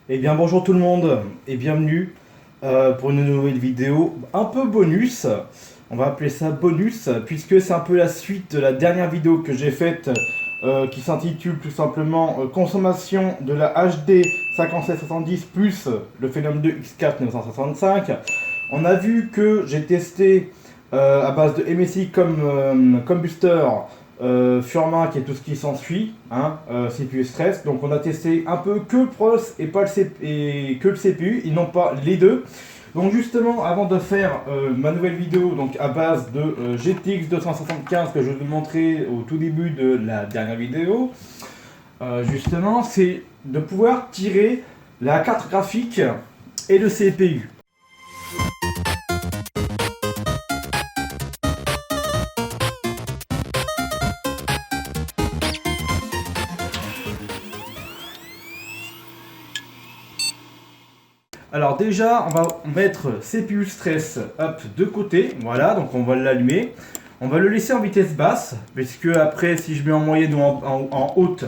Eh bien bonjour tout le monde et bienvenue pour une nouvelle vidéo un peu bonus. On va appeler ça bonus puisque c'est un peu la suite de la dernière vidéo que j'ai faite qui s'intitule tout simplement consommation de la HD 5770 plus le Phenom 2 X4 965. On a vu que j'ai testé à base de MSI comme Combustor, Furmark et tout ce qui s'ensuit, hein, CPU stress. Donc on a testé un peu que le pros et pas que le CPU, et non pas les deux. Donc justement, avant de faire ma nouvelle vidéo, donc à base de GTX 275 que je vous montrais au tout début de la dernière vidéo, justement, c'est de pouvoir tirer la carte graphique et le CPU. Alors déjà, on va mettre CPU stress up de côté, voilà, donc on va l'allumer. On va le laisser en vitesse basse, puisque après, si je mets en moyenne ou en haute,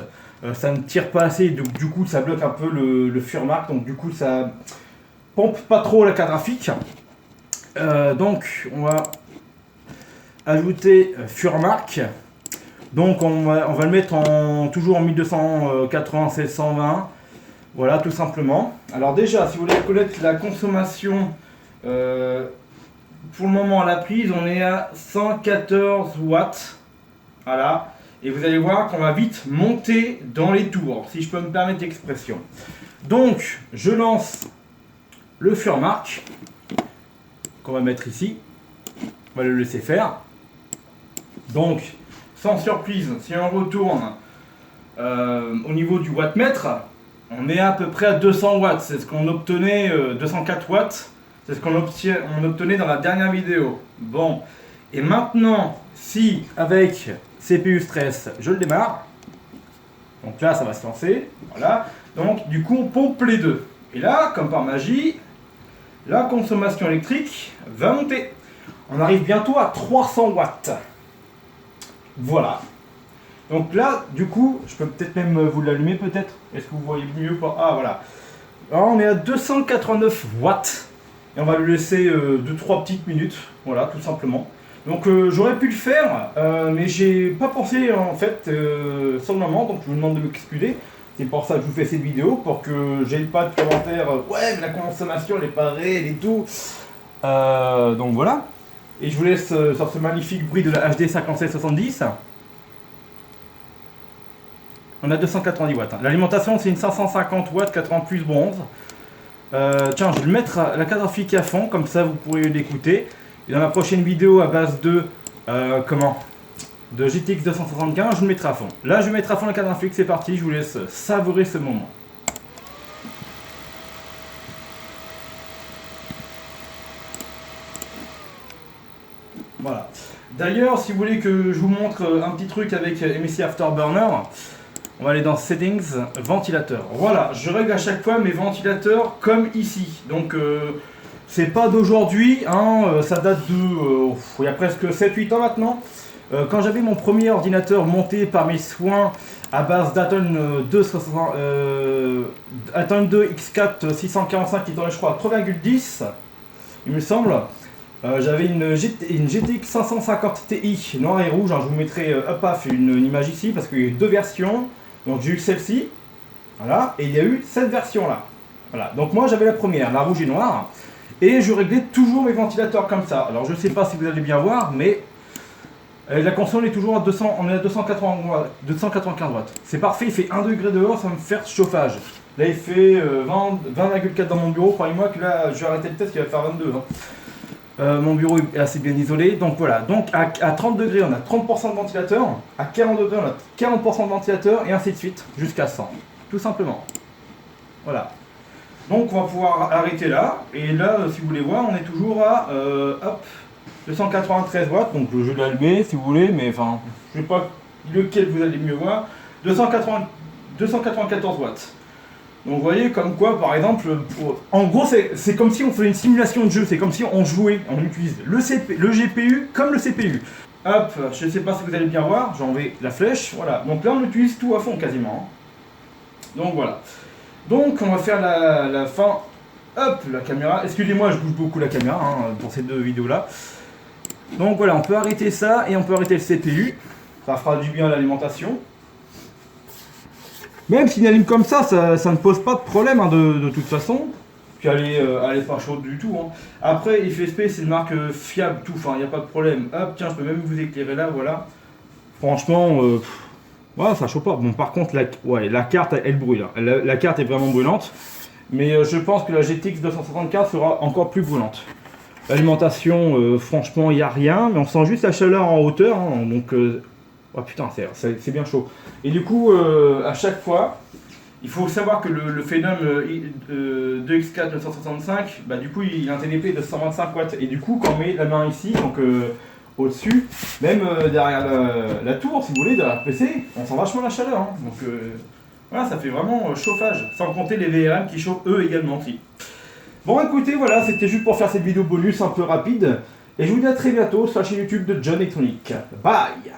ça ne tire pas assez, donc du coup, ça bloque un peu le Furmark, donc du coup, ça pompe pas trop la carte graphique. Donc, on va ajouter Furmark. Donc, on va le mettre toujours en 1280 720. Voilà, tout simplement. Alors déjà, si vous voulez connaître la consommation, pour le moment à la prise, on est à 114 watts. Voilà. Et vous allez voir qu'on va vite monter dans les tours, si je peux me permettre l'expression. Donc, je lance le Furmark, qu'on va mettre ici. On va le laisser faire. Donc, sans surprise, si on retourne au niveau du wattmètre, on est à peu près à 200 watts, c'est ce qu'on obtenait, 204 watts, c'est ce qu'on obtenait dans la dernière vidéo. Bon, et maintenant, si avec CPU stress, je le démarre, donc là ça va se lancer, voilà, donc du coup on pompe les deux. Et là, comme par magie, la consommation électrique va monter. On arrive bientôt à 300 watts. Voilà. Donc là, du coup, je peux peut-être même vous l'allumer peut-être. Est-ce que vous voyez mieux ou pas? Ah voilà. Alors on est à 289 watts. Et on va le laisser 2-3 petites minutes. Voilà, tout simplement. Donc j'aurais pu le faire, mais j'ai pas pensé en fait sur le moment. Donc je vous demande de m'excuser. C'est pour ça que je vous fais cette vidéo, pour que j'ai pas de commentaires. Ouais, mais la consommation elle est pas réelle et tout. Donc voilà. Et je vous laisse sur ce magnifique bruit de la HD 5770. On a 290 watts. L'alimentation, c'est une 550 watts, 80 plus bronze. Tiens, je vais le mettre la carte graphique à fond, comme ça vous pourrez l'écouter. Et dans la prochaine vidéo à base de de GTX 275, je le mettrai à fond. Là, je vais mettre à fond la carte graphique, c'est parti, je vous laisse savourer ce moment. Voilà. D'ailleurs, si vous voulez que je vous montre un petit truc avec MSI Afterburner, on va aller dans Settings, ventilateur. Voilà, je règle à chaque fois mes ventilateurs comme ici. Donc, c'est pas d'aujourd'hui, hein, ça date de... il y a presque 7-8 ans maintenant. Quand j'avais mon premier ordinateur monté par mes soins à base d'Atom 2 X4 645 qui donnait, je crois, 3,10, il me semble. J'avais une GTX 550 Ti noir et rouge, hein, je vous mettrai une image ici parce qu'il y a eu deux versions. Donc j'ai eu celle-ci, voilà, et il y a eu cette version-là. Voilà, donc moi j'avais la première, la rouge et noire, et je réglais toujours mes ventilateurs comme ça. Alors je ne sais pas si vous allez bien voir, mais la console est toujours à 200, on est à 295 watts. C'est parfait, il fait 1 degré dehors, ça va me faire chauffage. Là il fait 20,4 dans mon bureau, croyez-moi que là je vais arrêter le test, il va faire 22. Hein. Mon bureau est assez bien isolé, donc voilà. Donc à 30 degrés, on a 30% de ventilateur, à 40 degrés, on a 40% de ventilateur, et ainsi de suite, jusqu'à 100, tout simplement. Voilà. Donc on va pouvoir arrêter là, et là, si vous voulez voir, on est toujours à 293 watts, donc je vais l'allumer si vous voulez, mais enfin, je ne sais pas lequel vous allez mieux voir, 294 watts. Donc vous voyez comme quoi par exemple, en gros c'est comme si on faisait une simulation de jeu, c'est comme si on jouait, on utilise le GPU comme le CPU. Hop, je ne sais pas si vous allez bien voir, j'en vais la flèche, voilà. Donc là on utilise tout à fond quasiment. Donc voilà. Donc on va faire la fin. Hop, la caméra. Excusez-moi, je bouge beaucoup la caméra hein, pour ces deux vidéos là. Donc voilà, on peut arrêter ça et on peut arrêter le CPU. Ça fera du bien à l'alimentation. Même s'il allume comme ça ne pose pas de problème hein, de toute façon. Puis elle est pas chaude du tout. Hein. Après, IFSP c'est une marque fiable, tout, enfin il n'y a pas de problème. Hop, tiens, je peux même vous éclairer là, voilà. Franchement, voilà, ça chauffe pas. Bon, par contre, la carte, elle brûle. Hein. La carte est vraiment brûlante. Mais je pense que la GTX 264 sera encore plus brûlante. L'alimentation, franchement, il n'y a rien. Mais on sent juste la chaleur en hauteur. Hein, donc, oh putain, c'est bien chaud. Et du coup, à chaque fois, il faut savoir que le Phenom 2X4 965, bah, du coup, il a un TDP de 125 watts. Et du coup, quand on met la main ici, donc au-dessus, même derrière la tour, si vous voulez, derrière le PC, on sent vachement la chaleur. Hein. Donc, voilà, ça fait vraiment chauffage. Sans compter les VRM qui chauffent eux également aussi. Bon, écoutez, voilà, c'était juste pour faire cette vidéo bonus un peu rapide. Et je vous dis à très bientôt sur la chaîne YouTube de John Electronic. Bye!